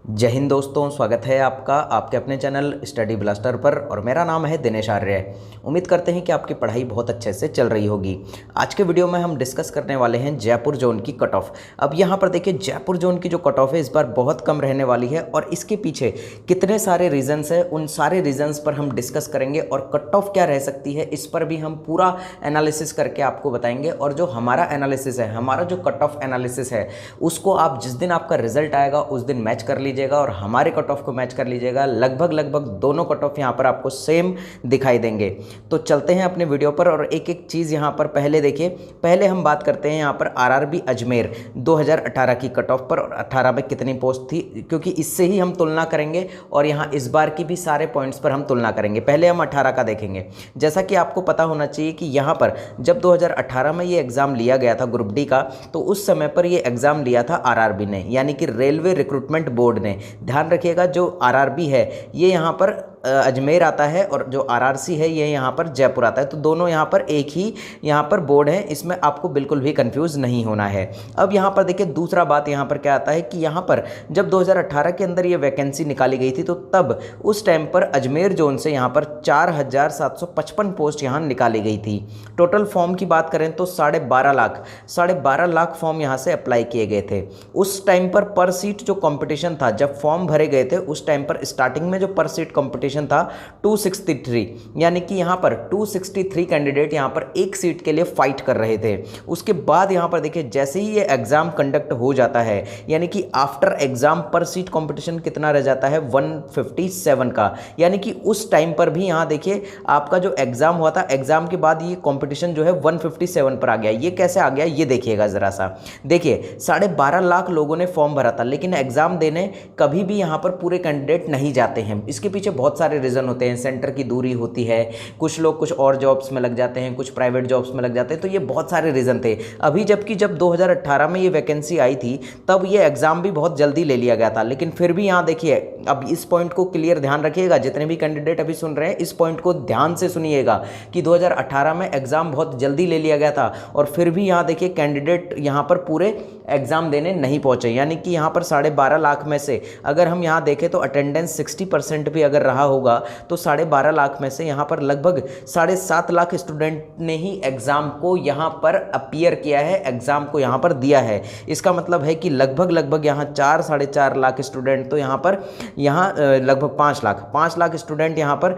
जय हिंद दोस्तों, स्वागत है आपका आपके अपने चैनल स्टडी ब्लास्टर पर। और मेरा नाम है दिनेश आर्य। उम्मीद करते हैं कि आपकी पढ़ाई बहुत अच्छे से चल रही होगी। आज के वीडियो में हम डिस्कस करने वाले हैं जयपुर जोन की कट ऑफ। अब यहाँ पर देखिए, जयपुर जोन की जो कट ऑफ है इस बार बहुत कम रहने वाली है और इसके पीछे कितने सारे रीजन्स हैं, उन सारे रीजन्स पर हम डिस्कस करेंगे और कट ऑफ क्या रह सकती है इस पर भी हम पूरा एनालिसिस करके आपको बताएंगे। और जो हमारा एनालिसिस है, हमारा जो कट ऑफ एनालिसिस है, उसको आप जिस दिन आपका रिजल्ट आएगा उस दिन मैच कर लीजिएगा और हमारे कट ऑफ को मैच कर लीजिएगा। लगभग दोनों कट ऑफ यहाँ पर आपको सेम दिखाई देंगे। तो चलते हैं अपने वीडियो पर और एक एक चीज़ यहाँ पर पहले देखिए। पहले हम बात करते हैं यहाँ पर आरआरबी अजमेर 2018 की कट ऑफ पर और 18 में कितनी पोस्ट थी, क्योंकि इससे ही हम तुलना करेंगे और यहाँ इस बार की भी सारे पॉइंट्स पर हम तुलना करेंगे। पहले हम 18 का देखेंगे। जैसा कि आपको पता होना चाहिए कि यहाँ पर जब 2018 में ये एग्ज़ाम लिया गया था ग्रुप डी का, तो उस समय पर ये एग्ज़ाम लिया था आरआरबी ने, यानी कि रेलवे रिक्रूटमेंट बोर्ड ने। ध्यान रखिएगा, जो आरआरबी है ये यहाँ पर अजमेर आता है और जो आरआरसी है ये यहाँ पर जयपुर आता है। तो दोनों यहाँ पर एक ही यहाँ पर बोर्ड है, इसमें आपको बिल्कुल भी कंफ्यूज नहीं होना है। अब यहाँ पर देखिए, दूसरा बात यहाँ पर क्या आता है कि यहाँ पर जब 2018 के अंदर ये वैकेंसी निकाली गई थी, तो तब उस टाइम पर अजमेर जोन से यहाँ पर 4755 पोस्ट यहाँ निकाली गई थी। टोटल फॉर्म की बात करें तो 12.5 लाख फॉर्म यहाँ से अप्लाई किए गए थे। उस टाइम पर सीट जो कॉम्पिटिशन था, जब फॉर्म भरे गए थे उस टाइम पर स्टार्टिंग में जो पर सीट कॉम्पिटिशन था 263, यानी कि यहाँ पर 263 कैंडिडेट यहाँ पर एक सीट के लिए फाइट कर रहे थे। उसके बाद यहाँ पर देखिए, जैसे ही ये एग्जाम कंडक्ट हो जाता है, यानी कि आफ्टर एग्जाम पर सीट कंपटीशन कितना रह जाता है 157 का, यानी कि उस टाइम पर भी यहाँ देखिए आपका जो एग्जाम हुआ था, एग्जाम के बाद ये कंपटीशन जो है 157 पर आ गया। ये कैसे आ गया ये देखिएगा ज़रा सा। देखिए 12.5 लाख लोगों ने फॉर्म भरा था, लेकिन एग्जाम देने कभी भी यहाँ पर पूरे कैंडिडेट नहीं जाते हैं। इसके पीछे बहुत सारे रीज़न होते हैं। सेंटर की दूरी होती है, कुछ लोग कुछ और जॉब्स में लग जाते हैं, कुछ प्राइवेट जॉब्स में लग जाते हैं, तो ये बहुत सारे रीज़न थे। अभी जबकि जब 2018 में ये वैकेंसी आई थी तब ये एग्ज़ाम भी बहुत जल्दी ले लिया गया था, लेकिन फिर भी यहाँ देखिए, अब इस पॉइंट को क्लियर ध्यान रखिएगा, जितने भी कैंडिडेट अभी सुन रहे हैं इस पॉइंट को ध्यान से सुनिएगा कि 2018 में एग्ज़ाम बहुत जल्दी ले लिया गया था और फिर भी यहाँ देखिए कैंडिडेट यहाँ पर पूरे एग्ज़ाम देने नहीं पहुँचे। यानी कि यहाँ पर 12.5 लाख में से अगर हम यहाँ देखें तो अटेंडेंस 60% भी अगर रहा होगा तो 12.5 लाख में से यहाँ पर लगभग 7.5 लाख स्टूडेंट ने ही एग्ज़ाम को यहाँ पर अपीयर किया है, एग्ज़ाम को यहाँ पर दिया है। इसका मतलब है कि लगभग यहाँ 4-4.5 लाख स्टूडेंट, तो यहाँ पर लगभग 5 लाख स्टूडेंट यहाँ पर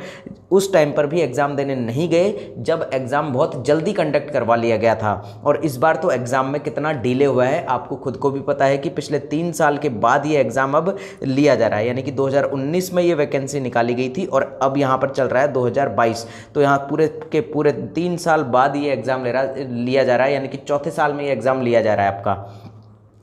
उस टाइम पर भी एग्ज़ाम देने नहीं गए जब एग्ज़ाम बहुत जल्दी कंडक्ट करवा लिया गया था। और इस बार तो एग्ज़ाम में कितना डिले हुआ है आपको खुद को भी पता है कि पिछले 3 साल के बाद ये एग्ज़ाम अब लिया जा रहा है। यानी कि 2019 में ये वैकेंसी निकाली गई थी और अब यहाँ पर चल रहा है 2022, तो यहाँ पूरे के पूरे 3 साल बाद ये एग्ज़ाम लिया जा रहा है, यानी कि चौथे साल में ये एग्ज़ाम लिया जा रहा है आपका।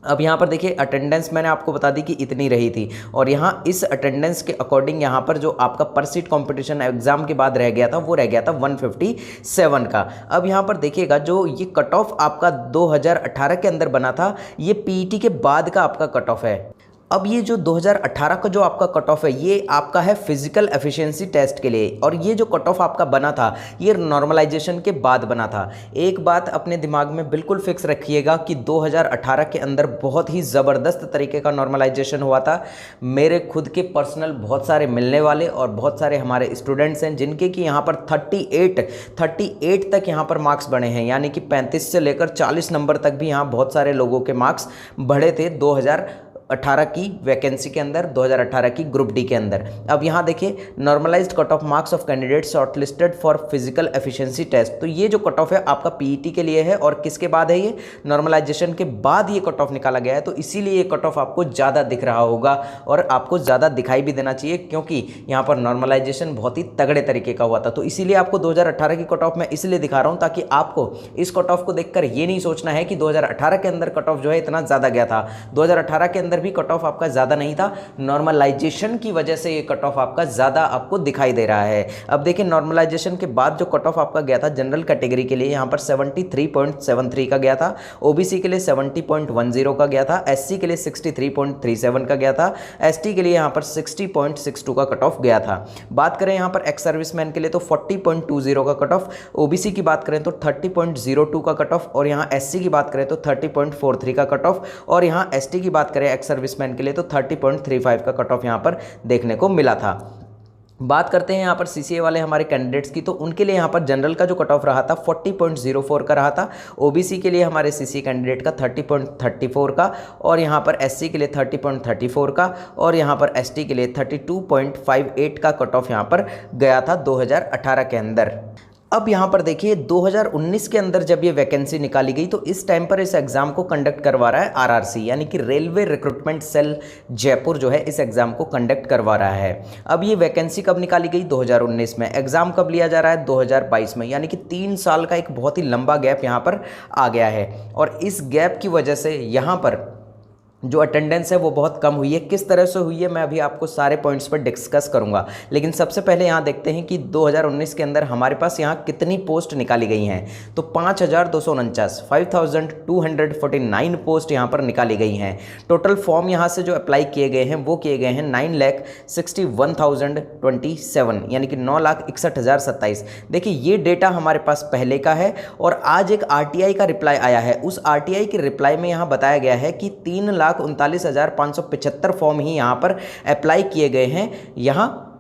अब यहाँ पर देखिए, अटेंडेंस मैंने आपको बता दी कि इतनी रही थी और यहाँ इस अटेंडेंस के अकॉर्डिंग यहाँ पर जो आपका पर सीट कंपटीशन एग्जाम के बाद रह गया था वो रह गया था 157 का। अब यहाँ पर देखिएगा, जो ये कट ऑफ आपका 2018 के अंदर बना था, ये पीईटी के बाद का आपका कट ऑफ है। अब ये जो 2018 का जो आपका कट ऑफ है ये आपका है फिजिकल एफिशिएंसी टेस्ट के लिए, और ये जो कट ऑफ आपका बना था ये नॉर्मलाइजेशन के बाद बना था। एक बात अपने दिमाग में बिल्कुल फिक्स रखिएगा कि 2018 के अंदर बहुत ही ज़बरदस्त तरीके का नॉर्मलाइजेशन हुआ था। मेरे खुद के पर्सनल बहुत सारे मिलने वाले और बहुत सारे हमारे स्टूडेंट्स हैं जिनके कि यहाँ पर 38 तक यहाँ पर मार्क्स बढ़े हैं, यानी कि 35 से लेकर 40 नंबर तक भी यहाँ बहुत सारे लोगों के मार्क्स बढ़े थे 2018 की वैकेंसी के अंदर, 2018 की ग्रुप डी के अंदर। अब यहाँ देखिए, normalised cut off marks of candidate shortlisted for physical efficiency test. तो ये जो कट ऑफ है आपका पीईटी के लिए है और किसके बाद है, ये नॉर्मलाइजेशन के बाद ये कट ऑफ निकाला गया है। तो इसीलिए ये कट ऑफ आपको ज़्यादा दिख रहा होगा और आपको ज़्यादा दिखाई भी देना चाहिए, क्योंकि यहाँ पर नॉर्मलाइजेशन बहुत ही तगड़े तरीके का हुआ था। तो इसीलिए आपको 2018 की कट ऑफ मैं इसलिए दिखा रहा हूँ ताकि आपको इस कट ऑफ को देखकर ये नहीं सोचना है कि 2018 के अंदर कट ऑफ जो है इतना ज़्यादा गया था। 2018 के अंदर भी कट ऑफ आपका ज्यादा नहीं था, नॉर्मलाइजेशन की वजह से ये कट ऑफ आपका ज्यादा आपको दिखाई दे रहा है। अब देखिए, नॉर्मलाइजेशन के बाद जो कट ऑफ आपका गया था जनरल कैटेगरी के लिए यहाँ पर 73.73 का गया था, ओबीसी के लिए 70.10 का गया था, एससी के लिए 63.37 का गया था, एसटी के लिए यहाँ पर 60.62 का कट ऑफ गया था। बात करें यहाँ पर एक्स सर्विसमैन के लिए तो 40.20 का कट ऑफ, ओबीसी की बात करें तो 30.02 का कट ऑफ, और यहाँ एससी की बात करें तो 30.43 का कट ऑफ, और यहाँ एसटी की बात करें एक्स एक्स सर्विसमैन के लिए तो 30.35 का कट ऑफ यहाँ पर देखने को मिला था। बात करते हैं यहाँ पर सीसीए वाले हमारे कैंडिडेट्स की, तो उनके लिए यहाँ पर जनरल का जो कट ऑफ रहा था 40.04 का रहा था, ओबीसी के लिए हमारे सीसीए कैंडिडेट का 30.34 का, और यहाँ पर एससी के लिए 30.34 का, और यहाँ पर एसटी के लिए 32.58 का कट ऑफ यहाँ पर गया था 2018 के अंदर। अब यहाँ पर देखिए 2019 के अंदर जब ये वैकेंसी निकाली गई तो इस टाइम पर इस एग्ज़ाम को कंडक्ट करवा रहा है आरआरसी, यानी कि रेलवे रिक्रूटमेंट सेल जयपुर जो है इस एग्ज़ाम को कंडक्ट करवा रहा है। अब ये वैकेंसी कब निकाली गई? 2019 में। एग्ज़ाम कब लिया जा रहा है? 2022 में, यानी कि 3 साल का एक बहुत ही लंबा गैप यहाँ पर आ गया है। और इस गैप की वजह से यहाँ पर जो अटेंडेंस है वो बहुत कम हुई है। किस तरह से हुई है मैं अभी आपको सारे पॉइंट्स पर डिस्कस करूंगा, लेकिन सबसे पहले यहाँ देखते हैं कि 2019 के अंदर हमारे पास यहाँ कितनी पोस्ट निकाली गई हैं। तो 5249 पोस्ट यहाँ पर निकाली गई हैं। टोटल फॉर्म यहाँ से जो अप्लाई किए गए हैं वो किए गए हैं 9,61,027, यानी कि 9,61,027। देखिए ये डेटा हमारे पास पहले का है और आज एक आरटीआई का रिप्लाई आया है। उस आरटीआई के रिप्लाई में यहाँ बताया गया है कि 3,39,575 फॉर्म ही यहाँ पर अप्लाई किए गए हैं यहाँ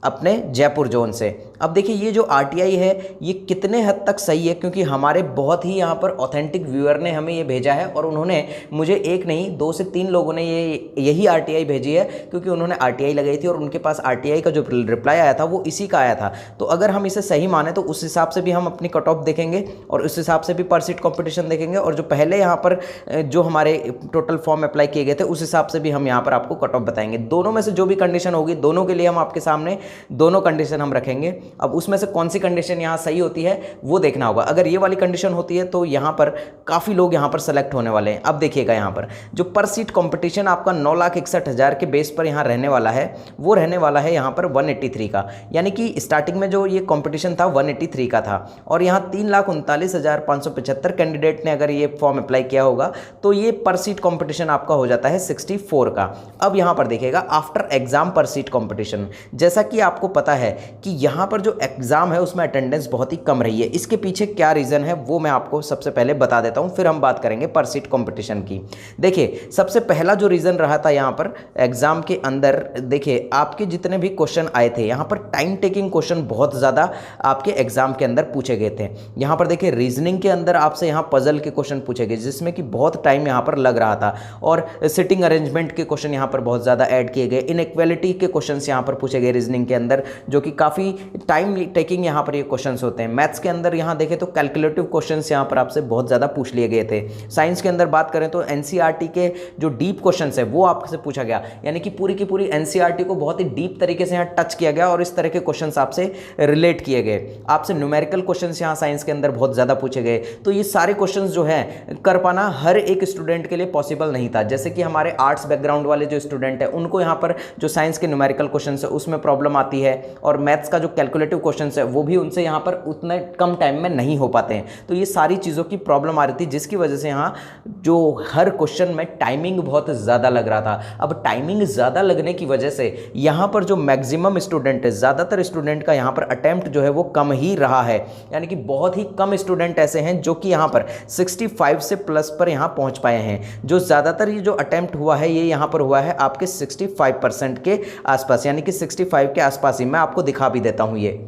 अपने जयपुर जोन से। अब देखिए ये जो आरटीआई है ये कितने हद तक सही है, क्योंकि हमारे बहुत ही यहाँ पर ऑथेंटिक व्यूअर ने हमें ये भेजा है और उन्होंने मुझे एक नहीं 2 से 3 लोगों ने यही आरटीआई भेजी है, क्योंकि उन्होंने आरटीआई लगाई थी और उनके पास आरटीआई का जो रिप्लाई आया था वो इसी का आया था। तो अगर हम इसे सही माने तो उस हिसाब से भी हम अपनी कट ऑफ देखेंगे और उस हिसाब से भी पर सीट कॉम्पिटिशन देखेंगे, और जो पहले यहाँ पर जो हमारे टोटल फॉर्म अप्लाई किए गए थे उस हिसाब से भी हम यहाँ पर आपको कट ऑफ बताएंगे। दोनों में से जो भी कंडीशन होगी दोनों के लिए हम आपके सामने दोनों कंडीशन हम रखेंगे। अब उसमें से कौन सी कंडीशन यहाँ सही होती है वो देखना होगा। अगर ये वाली कंडीशन होती है तो यहाँ पर काफ़ी लोग यहाँ पर सेलेक्ट होने वाले हैं। अब देखिएगा यहाँ पर जो पर सीट कंपटीशन आपका 9,61,000 के बेस पर यहाँ रहने वाला है वो रहने वाला है यहाँ पर 183 का, यानी कि स्टार्टिंग में जो ये कंपटीशन था 183 का था, और यहाँ 3,39,575 कैंडिडेट ने अगर ये फॉर्म अप्लाई किया होगा तो ये पर सीट कंपटीशन आपका हो जाता है 64 का। अब यहाँ पर देखिएगा आफ्टर एग्जाम पर सीट कंपटीशन, जैसा कि आपको पता है कि यहाँ पर जो एग्जाम है उसमें अटेंडेंस बहुत ही कम रही है। इसके पीछे क्या रीज़न है वो मैं आपको सबसे पहले बता देता हूँ, फिर हम बात करेंगे पर सीट कंपटीशन की। देखिए सबसे पहला जो रीज़न रहा था यहाँ पर एग्जाम के अंदर, देखिए आपके जितने भी क्वेश्चन आए थे यहाँ पर टाइम टेकिंग क्वेश्चन बहुत ज़्यादा आपके एग्जाम के अंदर पूछे गए थे। यहाँ पर देखिए रीजनिंग के अंदर आपसे यहाँ पजल के क्वेश्चन पूछे गए जिसमें कि बहुत टाइम यहाँ पर लग रहा था, और सिटिंग अरेंजमेंट के क्वेश्चन यहाँ पर बहुत ज़्यादा ऐड किए गए। इनइक्वालिटी के क्वेश्चन यहाँ पर पूछे गए रीजनिंग के अंदर, जो कि काफ़ी टाइम टेकिंग यहाँ पर ये क्वेश्चंस होते हैं। मैथ्स के अंदर यहाँ देखें तो कैलकुलेटिव क्वेश्चंस यहाँ पर आपसे बहुत ज़्यादा पूछ लिए गए थे। साइंस के अंदर बात करें तो एनसीईआरटी के जो डीप क्वेश्चंस है वो आपसे पूछा गया, यानी कि पूरी की पूरी एनसीईआरटी को बहुत ही डीप तरीके से यहाँ टच किया गया और इस तरह के क्वेश्चंस आपसे रिलेट किए गए। आपसे न्यूमेरिकल क्वेश्चंस यहाँ साइंस के अंदर बहुत ज़्यादा पूछे गए। तो ये सारे क्वेश्चंस जो है कर पाना हर एक स्टूडेंट के लिए पॉसिबल नहीं था। जैसे कि हमारे आर्ट्स बैकग्राउंड वाले जो स्टूडेंट है उनको यहाँ पर जो साइंस के न्यूमेरिकल क्वेश्चन है उसमें प्रॉब्लम आती है, और मैथ्स का जो कैलकुलेटिव क्वेश्चन है वो भी उनसे यहाँ पर उतने कम टाइम में नहीं हो पाते हैं। तो ये सारी चीज़ों की प्रॉब्लम आ रही थी, जिसकी वजह से यहाँ जो हर क्वेश्चन में टाइमिंग बहुत ज़्यादा लग रहा था। अब टाइमिंग ज़्यादा लगने की वजह से यहाँ पर जो मैक्सिमम स्टूडेंट है, ज़्यादातर स्टूडेंट का यहाँ पर अटेम्प्ट जो है वो कम ही रहा है, यानी कि बहुत ही कम स्टूडेंट ऐसे हैं जो कि यहाँ पर 65 से प्लस पर यहाँ पहुँच पाए हैं। जो ज़्यादातर ये जो अटेम्प्ट हुआ है ये यहाँ पर हुआ है आपके 65% के आसपास, यानी कि 65 के आसपास ही। मैं आपको दिखा भी देता हूँ ये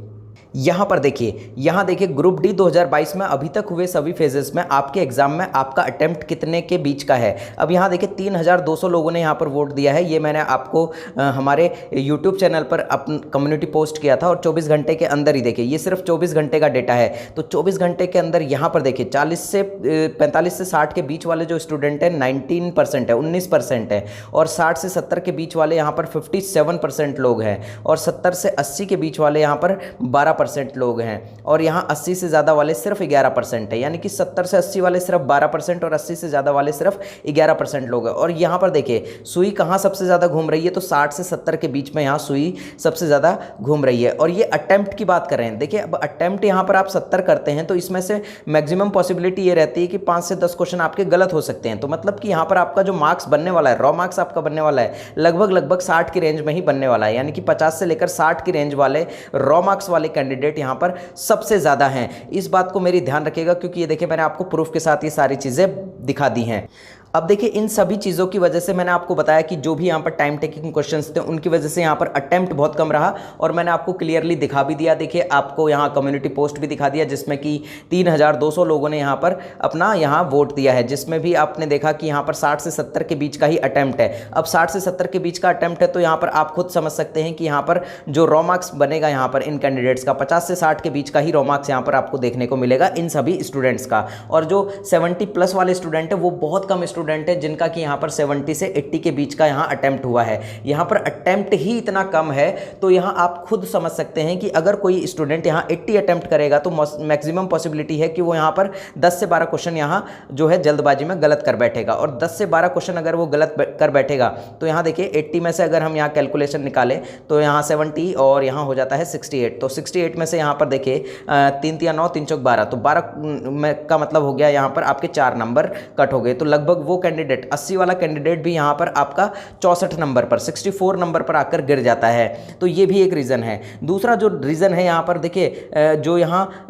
यहाँ पर देखिए ग्रुप डी 2022 में अभी तक हुए सभी फेजेस में आपके एग्जाम में आपका अटेम्प्ट कितने के बीच का है। अब यहाँ देखिए 3,200 लोगों ने यहाँ पर वोट दिया है। ये मैंने आपको हमारे यूट्यूब चैनल पर अपन कम्युनिटी पोस्ट किया था, और 24 घंटे के अंदर ही देखिए, ये सिर्फ 24 घंटे का डेटा है। तो 24 घंटे के अंदर यहाँ पर देखिए 45 से 60 के बीच वाले जो स्टूडेंट हैं 19% है, 19% है, और 60 से 70 के बीच वाले यहाँ पर 57% लोग हैं, और 70 से 80 के बीच वाले यहाँ पर 12% लोग हैं, और यहाँ 80 से ज़्यादा वाले सिर्फ 11% है, यानी कि 70 से 80 वाले सिर्फ 12% और 80 से ज़्यादा वाले सिर्फ 11% लोग हैं। और यहाँ पर देखिए सुई कहाँ सबसे ज़्यादा घूम रही है, तो 60 से 70 के बीच में यहाँ सुई सबसे ज़्यादा घूम रही है। और ये अटेम्प्ट की बात कर रहे हैं, देखिए अब अटेम्प्ट यहाँ पर आप 70 करते हैं तो इसमें से मैक्सिमम पॉसिबिलिटी ये रहती है कि 5 से 10 क्वेश्चन आपके गलत हो सकते हैं। तो मतलब कि यहाँ पर आपका जो मार्क्स बनने वाला है, रॉ मार्क्स आपका बनने वाला है लगभग 60 की रेंज में ही बनने वाला है, यानी कि 50 से लेकर 60 की रेंज वाले रॉ मार्क्स वाले कैंडिडेट यहाँ पर सबसे ज़्यादा हैं। इस बात को मेरी ध्यान रखिएगा, क्योंकि ये देखिए मैंने आपको प्रूफ के साथ ये सारी चीज़ें दिखा दी हैं। अब देखिए इन सभी चीज़ों की वजह से मैंने आपको बताया कि जो भी यहाँ पर टाइम टेकिंग क्वेश्चंस थे उनकी वजह से यहाँ पर अटेम्प्ट बहुत कम रहा, और मैंने आपको क्लियरली दिखा भी दिया। देखिए आपको यहाँ कम्युनिटी पोस्ट भी दिखा दिया जिसमें कि 3200 लोगों ने यहाँ पर अपना यहाँ वोट दिया है, जिसमें भी आपने देखा कि यहाँ पर 60 से 70 के बीच का ही अटेम्प्ट है। अब 60 से 70 के बीच का अटेम्प्ट है तो यहाँ पर आप खुद समझ सकते हैं कि यहाँ पर जो रॉ मार्क्स बनेगा यहाँ पर इन कैंडिडेट्स का 50 से 60 के बीच का ही रॉ मार्क्स यहाँ पर आपको देखने को मिलेगा इन सभी स्टूडेंट्स का। और जो 70 प्लस वाले स्टूडेंट है वो बहुत कम स्टूडेंट है जिनका कि यहाँ पर 70 से 80 के बीच का यहाँ अटेम्प्ट हुआ है। यहाँ पर अटेम्प्ट ही इतना कम है तो यहाँ आप खुद समझ सकते हैं कि अगर कोई स्टूडेंट यहाँ 80 अटेम्प्ट करेगा तो मैक्सिमम पॉसिबिलिटी है कि वो यहाँ पर 10 से 12 क्वेश्चन यहाँ जो है जल्दबाजी में गलत कर बैठेगा। और 10 से 12 क्वेश्चन अगर वो गलत कर बैठेगा तो यहाँ देखिए 80 में से अगर हम यहाँ कैलकुलेशन निकालें तो यहाँ 70 और यहाँ हो जाता है 68। तो 68 में से यहाँ पर देखिए 3 3 9 3 चौक 12, तो 12 में का मतलब हो गया यहाँ पर आपके 4 नंबर कट हो गए। तो लगभग वो कैंडिडेट 80 वाला कैंडिडेट भी यहाँ पर आपका 64 नंबर पर 64 नंबर पर आकर गिर जाता है। तो ये भी एक रीज़न है। दूसरा जो रीज़न है यहाँ पर देखिए जो यहाँ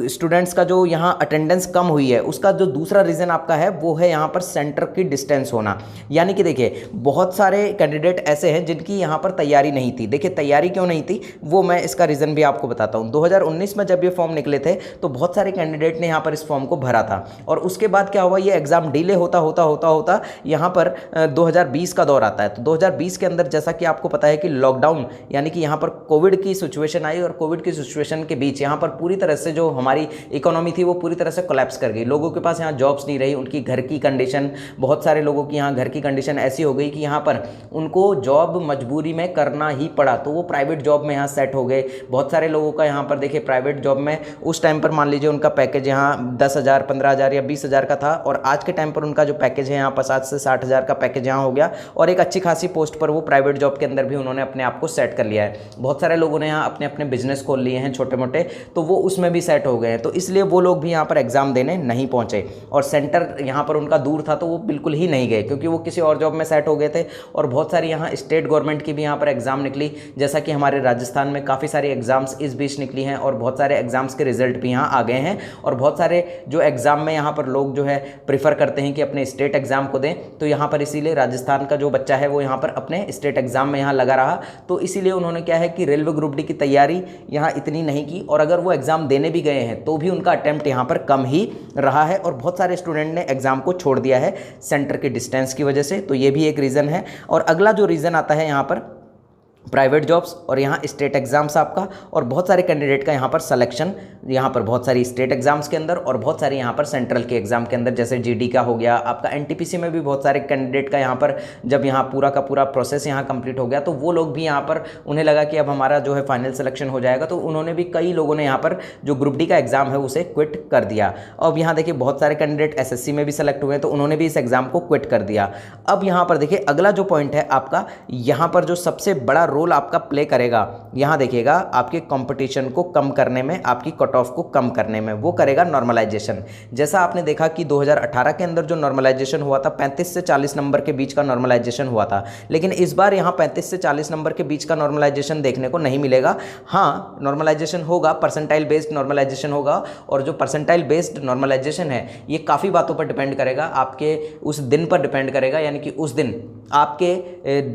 स्टूडेंट्स का जो यहाँ अटेंडेंस कम हुई है उसका जो दूसरा रीज़न आपका है वो है यहाँ पर सेंटर की डिस्टेंस होना। यानी कि देखिए बहुत सारे कैंडिडेट ऐसे हैं जिनकी यहाँ पर तैयारी नहीं थी। देखिए तैयारी क्यों नहीं थी वो मैं इसका रीज़न भी आपको बताता हूँ। 2019 में जब ये फॉर्म निकले थे तो बहुत सारे कैंडिडेट ने यहाँ पर इस फॉर्म को भरा था, और उसके बाद क्या हुआ, ये एग्ज़ाम डिले होता होता होता होता यहाँ पर 2020 का दौर आता है। तो 2020 के अंदर जैसा कि आपको पता है कि लॉकडाउन यानी कि यहाँ पर कोविड की सिचुएशन आई, और कोविड की सिचुएशन के बीच यहाँ पर पूरी तरह से जो हमारी इकोनॉमी थी वो पूरी तरह से कोलैप्स कर गई। लोगों के पास यहाँ जॉब्स नहीं रही, उनकी घर की कंडीशन, बहुत सारे लोगों की यहाँ घर की कंडीशन ऐसी हो गई कि यहाँ पर उनको जॉब मजबूरी में करना ही पड़ा, तो वो प्राइवेट जॉब में यहाँ सेट हो गए। बहुत सारे लोगों का यहाँ पर देखिए प्राइवेट जॉब में उस टाइम पर मान लीजिए उनका पैकेज यहाँ 10,000 15,000 या 20,000 का था, और आज के टाइम पर उनका जो पैकेज है यहाँ 50 से 60,000 का पैकेज यहाँ हो गया, और एक अच्छी खासी पोस्ट पर वो प्राइवेट जॉब के अंदर भी उन्होंने अपने आप को सेट कर लिया है। बहुत सारे लोगों ने यहाँ अपने अपने बिजनेस खोल लिए हैं छोटे मोटे, तो वो उसमें भी सेट हो गए हैं। तो इसलिए वो लोग भी यहाँ पर एग्ज़ाम देने नहीं पहुँचे, और सेंटर यहाँ पर उनका दूर था तो वो बिल्कुल ही नहीं गए क्योंकि वो किसी और जॉब में सेट हो गए थे। और बहुत सारी यहाँ स्टेट गवर्नमेंट की भी यहाँ पर एग्ज़ाम निकली, जैसा कि हमारे राजस्थान में काफ़ी सारी एग्ज़ाम्स इस बीच निकली हैं, और बहुत सारे एग्ज़ाम्स के रिजल्ट भी यहाँ आ गए हैं। और बहुत सारे जो एग्ज़ाम में यहाँ पर लोग जो है प्रीफर करते हैं कि अपने स्टेट एग्ज़ाम को दें, तो यहाँ पर इसीलिए राजस्थान का जो बच्चा है वो यहाँ पर अपने स्टेट एग्ज़ाम में यहाँ लगा रहा। तो इसीलिए उन्होंने क्या है कि रेलवे ग्रुप डी की तैयारी यहाँ इतनी नहीं की, और अगर वो एग्ज़ाम देने भी गए हैं तो भी उनका अटेम्प्ट यहाँ पर कम ही रहा है, और बहुत सारे स्टूडेंट ने एग्ज़ाम को छोड़ दिया है सेंटर के डिस्टेंस की वजह से। तो ये भी एक रीज़न है। और अगला जो रीज़न आता है यहाँ पर प्राइवेट जॉब्स, और यहाँ स्टेट एग्ज़ाम्स आपका, और बहुत सारे कैंडिडेट का यहाँ पर सिलेक्शन यहाँ पर बहुत सारी स्टेट एग्ज़ाम्स के अंदर और बहुत सारी यहाँ पर सेंट्रल के एग्ज़ाम के अंदर, जैसे जीडी का हो गया आपका, एनटीपीसी में भी बहुत सारे कैंडिडेट का यहाँ पर जब यहाँ पूरा का पूरा प्रोसेस यहाँ कंप्लीट हो गया तो वो लोग भी यहाँ पर उन्हें लगा कि अब हमारा जो है फाइनल सिलेक्शन हो जाएगा, तो उन्होंने भी, कई लोगों ने यहाँ पर जो ग्रुप डी का एग्ज़ाम है उसे क्विट कर दिया। अब यहाँ देखिए बहुत सारे कैंडिडेट एसएससी में भी सेलेक्ट हुए तो उन्होंने भी इस एग्ज़ाम को क्विट कर दिया। अब यहाँ पर देखिए अगला जो पॉइंट है आपका, यहाँ पर जो सबसे बड़ा रोल आपका प्ले करेगा, यहाँ देखिएगा आपके कंपटीशन को कम करने में, आपकी कट ऑफ को कम करने में, वो करेगा नॉर्मलाइजेशन। जैसा आपने देखा कि 2018 के अंदर जो नॉर्मलाइजेशन हुआ था 35 से 40 नंबर के बीच का नॉर्मलाइजेशन हुआ था, लेकिन इस बार यहाँ 35 से 40 नंबर के बीच का नॉर्मलाइजेशन देखने को नहीं मिलेगा। हाँ, नॉर्मलाइजेशन होगा, परसेंटाइल बेस्ड नॉर्मलाइजेशन होगा, और जो परसेंटाइल बेस्ड नॉर्मलाइजेशन है ये काफ़ी बातों पर डिपेंड करेगा, आपके उस दिन पर डिपेंड करेगा, यानी कि उस दिन आपके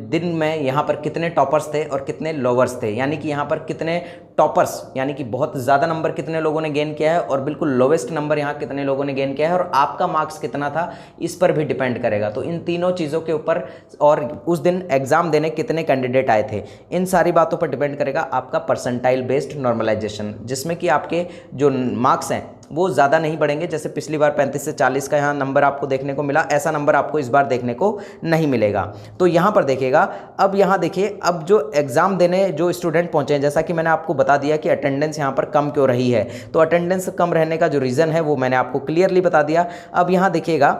दिन में यहाँ पर कितने टॉपर्स थे और कितने लोवर्स थे, यानी कि यहाँ पर कितने टॉपर्स यानी कि बहुत ज़्यादा नंबर कितने लोगों ने गेन किया है, और बिल्कुल लोवेस्ट नंबर यहाँ कितने लोगों ने गेन किया है, और आपका मार्क्स कितना था, इस पर भी डिपेंड करेगा। तो इन तीनों चीज़ों के ऊपर, और उस दिन एग्ज़ाम देने कितने कैंडिडेट आए थे, इन सारी बातों पर डिपेंड करेगा आपका परसेंटाइल बेस्ड नॉर्मलाइजेशन, जिसमें कि आपके जो मार्क्स हैं वो ज़्यादा नहीं बढ़ेंगे। जैसे पिछली बार 35 से 40 का यहाँ नंबर आपको देखने को मिला, ऐसा नंबर आपको इस बार देखने को नहीं मिलेगा। तो यहाँ पर देखिएगा, अब यहाँ देखिए, अब जो एग्ज़ाम देने जो स्टूडेंट पहुँचे हैं, जैसा कि मैंने आपको बता दिया कि अटेंडेंस यहाँ पर कम क्यों रही है, तो अटेंडेंस कम रहने का जो रीज़न है वो मैंने आपको क्लियरली बता दिया। अब यहाँ देखिएगा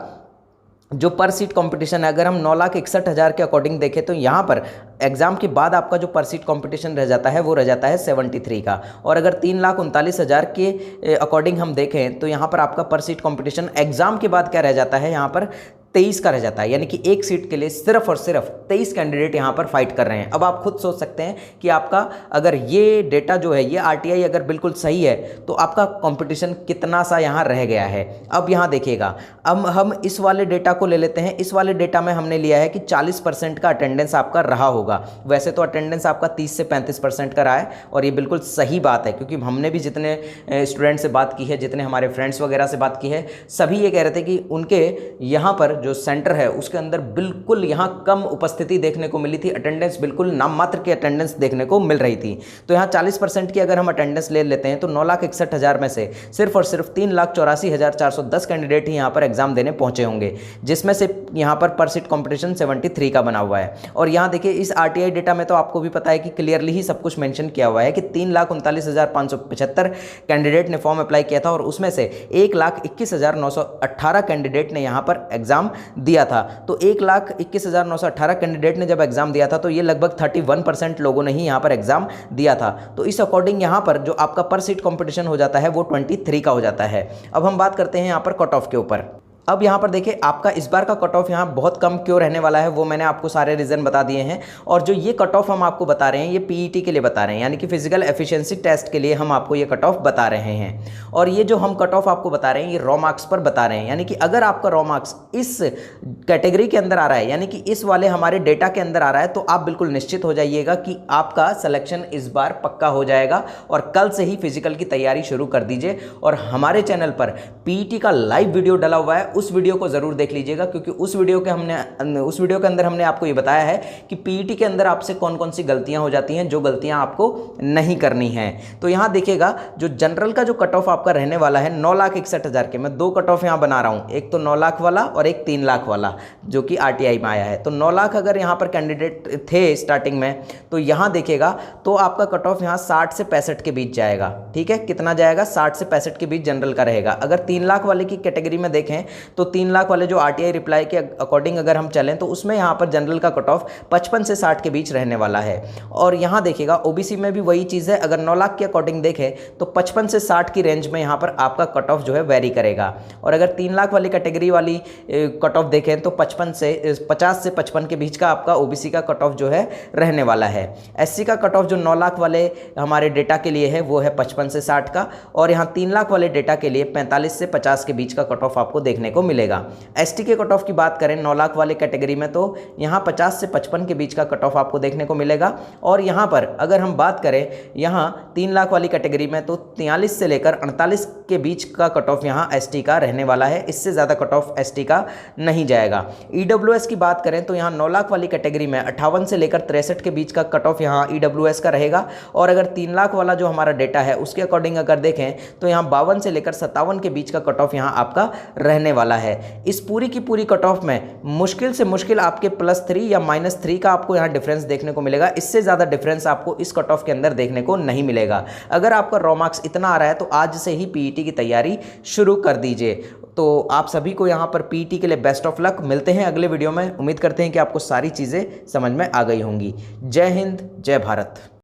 जो पर सीट कंपटीशन है, अगर हम 9,61,000 के अकॉर्डिंग देखें तो यहाँ पर एग्ज़ाम के बाद आपका जो पर सीट कंपटीशन रह जाता है वो रह जाता है 73 का, और अगर 3,39,000 के अकॉर्डिंग हम देखें तो यहाँ पर आपका पर सीट कंपटीशन एग्ज़ाम के बाद क्या रह जाता है, यहाँ पर 23 का रह जाता है, यानी कि एक सीट के लिए सिर्फ और सिर्फ 23 कैंडिडेट यहाँ पर फाइट कर रहे हैं। अब आप खुद सोच सकते हैं कि आपका अगर ये डेटा जो है, ये आरटीआई अगर बिल्कुल सही है तो आपका कंपटीशन कितना सा यहाँ रह गया है। अब यहाँ देखिएगा, अब हम इस वाले डेटा को ले लेते हैं। इस वाले डेटा में हमने लिया है कि 40% का अटेंडेंस आपका रहा होगा। वैसे तो अटेंडेंस आपका 30 से 35% का रहा है और ये बिल्कुल सही बात है, क्योंकि हमने भी जितने स्टूडेंट से बात की है, जितने हमारे फ्रेंड्स वगैरह से बात की है, सभी ये कह रहे थे कि उनके यहाँ पर जो सेंटर है उसके अंदर बिल्कुल यहाँ कम उपस्थिति देखने को मिली थी। अटेंडेंस बिल्कुल नाम मात्र की अटेंडेंस देखने को मिल रही थी। तो यहाँ 40% की अगर हम अटेंडेंस ले लेते हैं तो 9,61,000 में से सिर्फ और सिर्फ 3,84,410 कैंडिडेट ही यहाँ पर एग्जाम देने पहुंचे होंगे, जिसमें से यहाँ पर सीट कॉम्पिटिशन 73 का बना हुआ है। और यहाँ देखिए, इस आरटीआई डेटा में तो आपको भी पता है कि क्लियरली ही सब कुछ मेंशन किया हुआ है कि 3,39,575 कैंडिडेट ने फॉर्म अप्लाई किया था और उसमें से 1,21,918 कैंडिडेट ने यहाँ पर एग्जाम दिया था। तो 1,21,918 कैंडिडेट ने जब एग्जाम दिया था तो ये लगभग 31% लोगों ने ही यहाँ पर एग्जाम दिया था। तो इस अकॉर्डिंग यहाँ पर जो आपका पर सीट कंपटीशन हो जाता है वो 23 का हो जाता है। अब हम बात करते हैं यहाँ पर कट ऑफ के ऊपर। अब यहाँ पर देखिए, आपका इस बार का कट ऑफ यहाँ बहुत कम क्यों रहने वाला है, वो मैंने आपको सारे रीज़न बता दिए हैं। और जो ये कट ऑफ हम आपको बता रहे हैं, ये पीईटी के लिए बता रहे हैं, यानी कि फिजिकल एफिशिएंसी टेस्ट के लिए हम आपको ये कट ऑफ बता रहे हैं। और ये जो हम कट ऑफ आपको बता रहे हैं, ये रॉ मार्क्स पर बता रहे हैं, यानी कि अगर आपका रॉ मार्क्स इस कैटेगरी के अंदर आ रहा है, यानी कि इस वाले हमारे डेटा के अंदर आ रहा है, तो आप बिल्कुल निश्चित हो जाइएगा कि आपका सिलेक्शन इस बार पक्का हो जाएगा। और कल से ही फिजिकल की तैयारी शुरू कर दीजिए। और हमारे चैनल पर पीईटी का लाइव वीडियो डला हुआ है, उस वीडियो को जरूर देख लीजिएगा, क्योंकि उस वीडियो के अंदर हमने आपको ये बताया है कि पीईटी के अंदर आपसे कौन कौन सी गलतियां हो जाती हैं, जो गलतियां आपको नहीं करनी हैं। तो यहां देखिएगा, जो जनरल का जो कट ऑफ आपका रहने वाला है 9,61,000 के, मैं दो कट ऑफ यहां बना रहा हूं, एक तो 9 लाख वाला और एक 3 लाख वाला, जो कि आरटीआई में आया है। तो 9 लाख अगर यहां पर कैंडिडेट थे स्टार्टिंग में, तो यहां देखिएगा तो आपका कट ऑफ यहां 60 से 65 के बीच जाएगा। ठीक है, कितना जाएगा? 60 से 65 के बीच जनरल का रहेगा। अगर 3 लाख वाले की कैटेगरी में देखें तो 3 लाख वाले जो आरटीआई रिप्लाई के अकॉर्डिंग अगर हम चलें तो उसमें यहाँ पर जनरल का कट ऑफ 55 से 60 के बीच रहने वाला है। और यहाँ देखिएगा, ओबीसी में भी वही चीज़ है। अगर 9 लाख के अकॉर्डिंग देखें तो 55 से 60 की रेंज में यहाँ पर आपका कट ऑफ जो है वेरी करेगा। और अगर 3 लाख वाली कैटेगरी वाली कट ऑफ देखें तो 50 से 55 के बीच का आपका ओबीसी का कट ऑफ जो है रहने वाला है। एससी का कट ऑफ जो 9 लाख वाले हमारे डेटा के लिए है वो है 55 से 60 का। और यहाँ 3 लाख वाले डेटा के लिए 45 से 50 के बीच का कट ऑफ आपको देखने को मिलेगा। एसटी के कट ऑफ की बात करें 9 लाख वाले कैटेगरी में तो यहाँ 50 से 55 के बीच का कट ऑफ आपको देखने को मिलेगा। और यहाँ पर अगर हम बात करें यहाँ 3 लाख वाली कैटेगरी में तो 43 से लेकर 48 के बीच का कट ऑफ यहाँ एसटी का रहने वाला है। इससे ज़्यादा कट ऑफ एसटी का नहीं जाएगा। ईडब्ल्यूएस की बात करें तो यहाँ 9 लाख वाली कैटेगरी में 58 से लेकर 63 के बीच का कट ऑफ यहाँ ईडब्ल्यूएस का रहेगा। और अगर 3 लाख वाला जो हमारा डेटा है उसके अकॉर्डिंग अगर देखें तो यहाँ 52 से लेकर 57 के बीच का कट ऑफ यहाँ आपका रहने वाला है। इस पूरी की पूरी कट ऑफ में मुश्किल से मुश्किल आपके +3 या -3 का आपको यहाँ डिफरेंस देखने को मिलेगा। इससे ज़्यादा डिफरेंस आपको इस कट ऑफ के अंदर देखने को नहीं मिलेगा। अगर आपका रॉ मार्क्स इतना आ रहा है तो आज से ही पीईटी की तैयारी शुरू कर दीजिए। तो आप सभी को यहाँ पर पीईटी के लिए बेस्ट ऑफ लक। मिलते हैं अगले वीडियो में। उम्मीद करते हैं कि आपको सारी चीज़ें समझ में आ गई होंगी। जय हिंद, जय भारत।